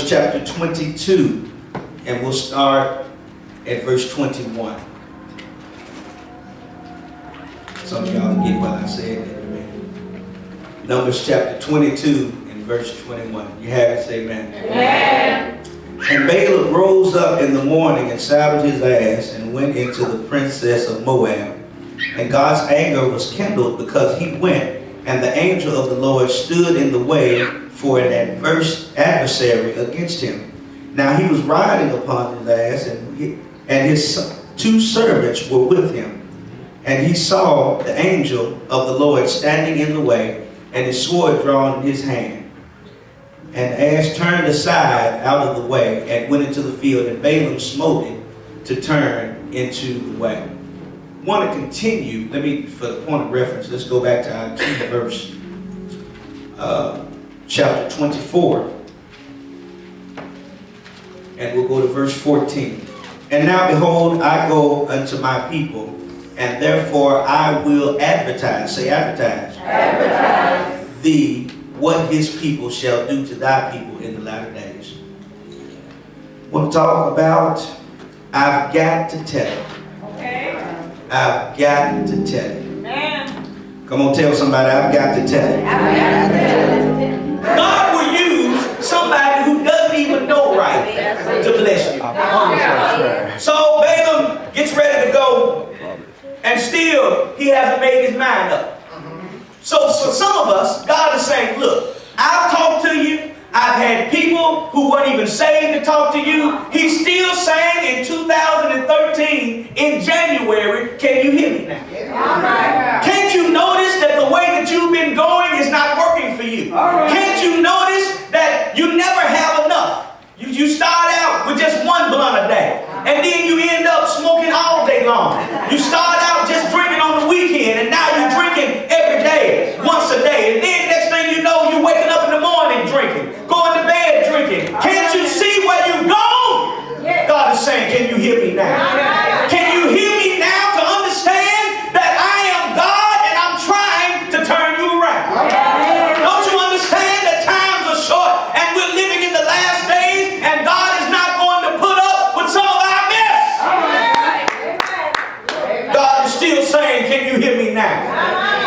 Numbers chapter 22, and we'll start at verse 21. Some of y'all get what I said that. Amen. Numbers chapter 22 and verse 21. You have it, say amen. Amen. And Balaam rose up in the morning and saddled his ass and went into the princess of Moab. And God's anger was kindled because he went, and the angel of the Lord stood in the way for an adversary against him. Now he was riding upon his ass, and his 2 servants were with him. And he saw the angel of the Lord standing in the way, and his sword drawn in his hand. And the ass turned aside out of the way and went into the field, and Balaam smote it to turn into the way. I want to continue. For the point of reference, let's go back to our key verse, chapter 24. And we'll go to verse 14. And now behold, I go unto my people, and therefore I will advertise, say advertise, Advertise thee what his people shall do to thy people in the latter days. I want to talk about, I've got to tell it. Okay. I've got to tell it. Amen. Come on, tell somebody, I've got to tell it. I've got to tell it. God will use somebody who doesn't even know right to bless you. So Balaam gets ready to go, and still he hasn't made his mind up. So for some of us, God is saying, look, I've talked to you. I've had people who weren't even saved to talk to you. He's still saying in 2013, in January, can you hear me now? Can't you notice that the way that you've been going is not working for you? Can't you notice that you never have enough? You start out with just 1 blunt a day, and then you end up smoking all day long. You start out just drinking on the weekend, and now you're drinking every day, once a day. And then next thing you know, you're waking up in the morning drinking, going to bed drinking. Can't you see where you've gone? God is saying, can you hear me now? Can you hear me now to understand that I am God and I'm trying to turn you around? Don't you understand that times are short and we're living in the last days, and God is not going to put up with some of our mess? God is still saying, can you hear me now?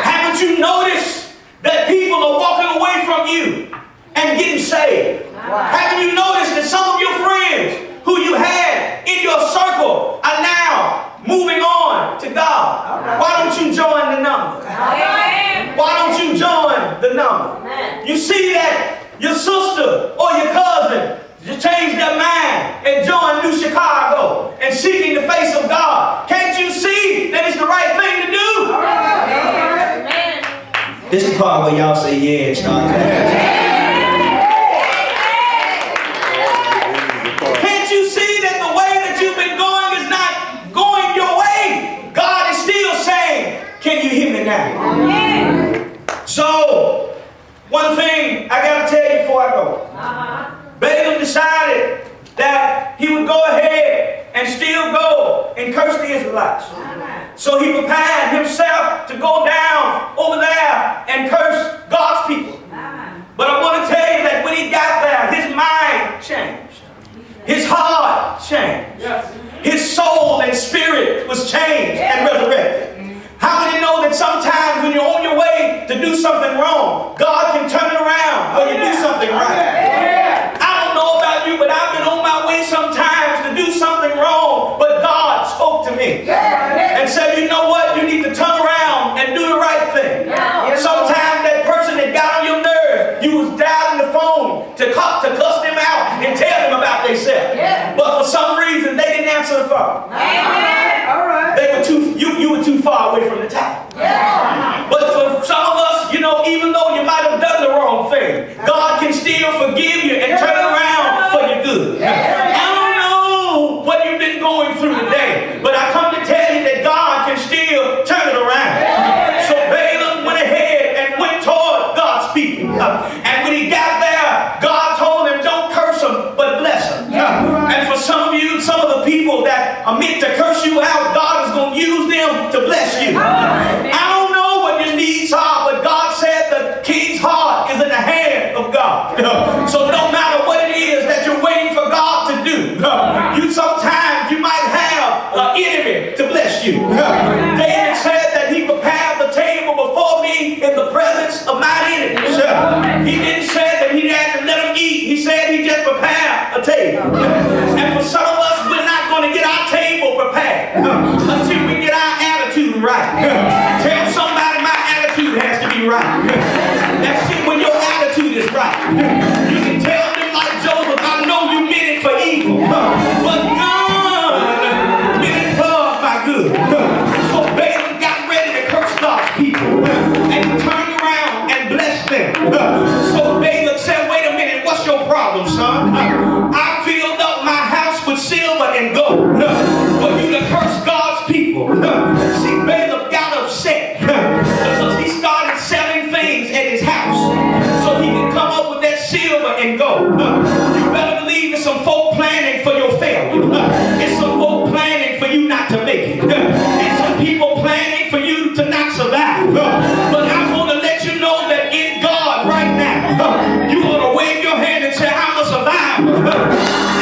Haven't you noticed that people are walking away from you and getting saved? Haven't you noticed that some of your friends who you had in your circle are now moving on to God? Why don't you join the number? Why don't you join the number? You see that your sister or your cousin just changed their mind and joined New Chicago and seeking the face of God. Can't you see that it's the right thing to do? This is the part where y'all say yeah and start clapping. Can't you see that the way that you've been going is not going your way? God is still saying, can you hear me now? So, one thing I got to tell you before I go. Balaam decided that he would go ahead and still go and curse the Israelites. So he prepared himself to go down over there and curse God's people. But I want to tell you that when he got there, his mind changed. His heart changed. His soul and spirit was changed and resurrected. How many know that sometimes when you're on your way to do something wrong, God can turn it around when you do something right? I don't know about you, but I've been on my way sometimes to do something wrong, but God spoke to me and said, you know what? You need to turn around and do the right thing. Sometimes that person that got on your nerves, you was dialing the phone to cuss them out and tell them about themselves. But for some reason, they didn't answer the phone. You were too far away from the top. But for some of us, you know, even though you might have done the wrong thing, God can still forgive you and turn it around for your good. I don't know what you've been going through today, but I come to tell you that God can still turn it around. So Balaam went ahead and went toward God's people. And when he got there, God told him, don't curse them, but bless them. And for some of you, some of the people that are meant to curse you out, God is going to use them to bless you. me to bless you. David said that he prepared the table before me in the presence of my enemies. He didn't say that he had to let them eat. He said he just prepared a table. And for some of us, we're not going to get our table prepared until we get our attitude right. Tell somebody my attitude has to be right. That's it, when your attitude is right. You can tell them like Joseph, I know you meant it for evil, but God meant it for my good. So Balaam got ready to curse God's people, and he turned around and blessed them. So Balaam said, wait a minute, what's your problem, son? I filled up my house with silver and gold for you to curse God's people. See, Balaam got upset because he started selling things at his house so he can come up with that silver and gold. You better believe it's some folk planning for your failure. It's some folk planning for you not to make it. It's some people planning for you to not survive. But I want to let you know that in God right now, you want to wave your hand and say, I'm a survivor.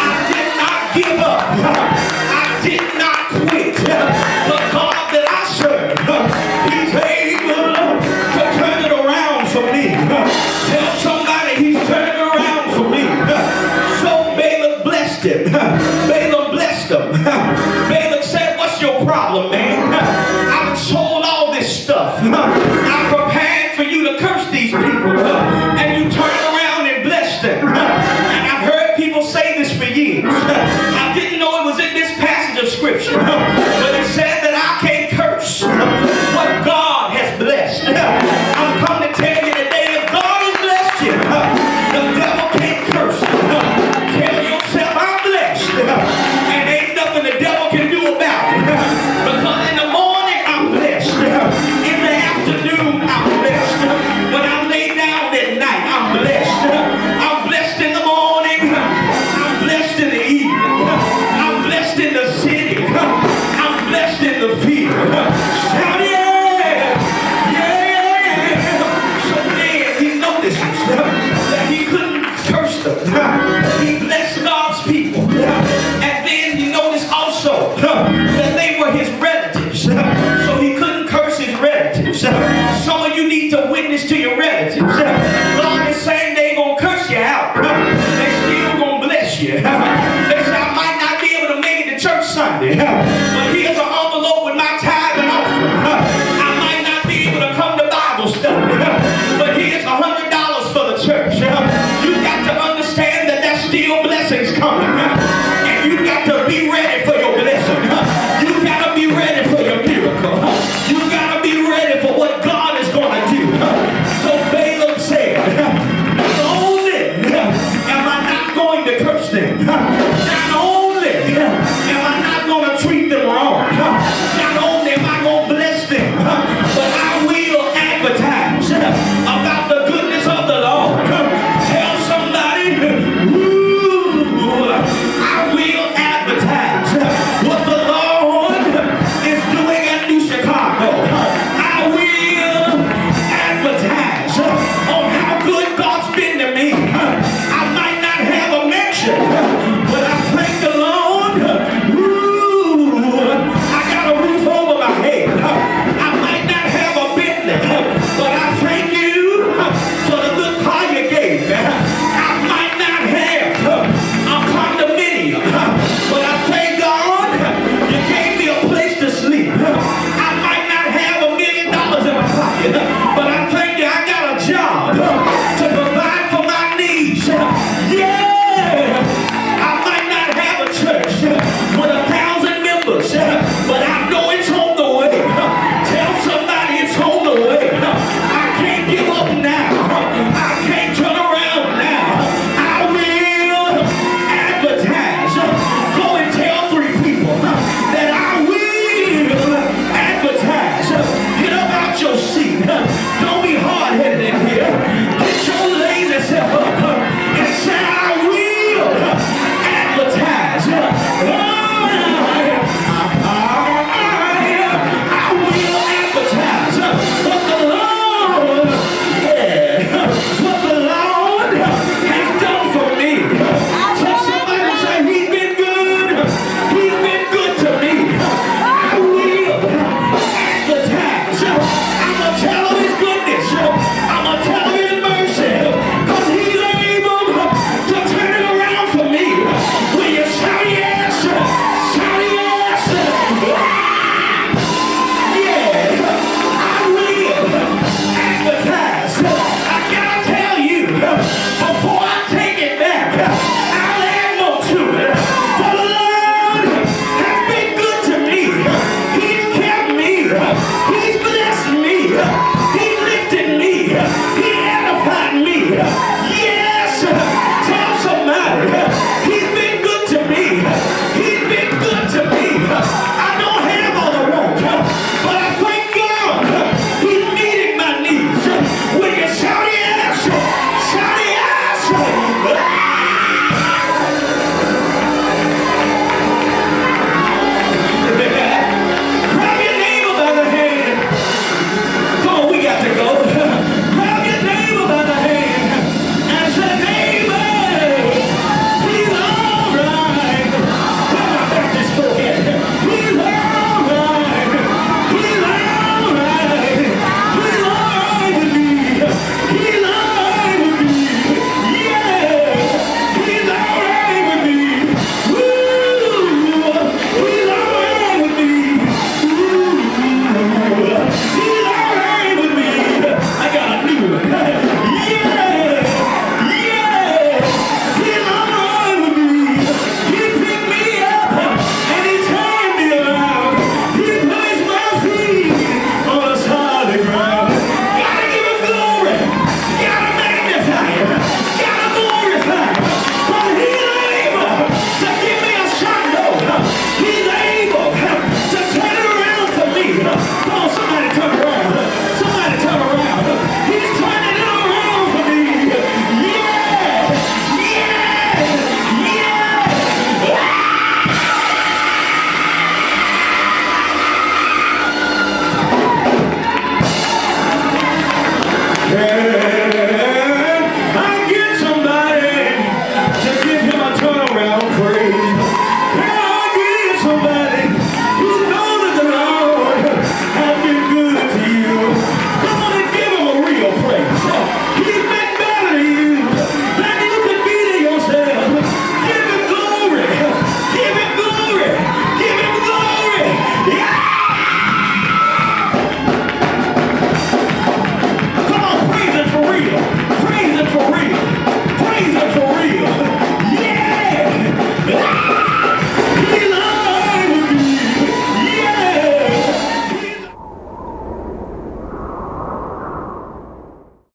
I did not give up. I did not quit. The God that I serve, He's able to turn it around for me. Tell somebody He's turning around for me. So Balaam blessed him. Balaam blessed him. Balaam said, what's your problem, man?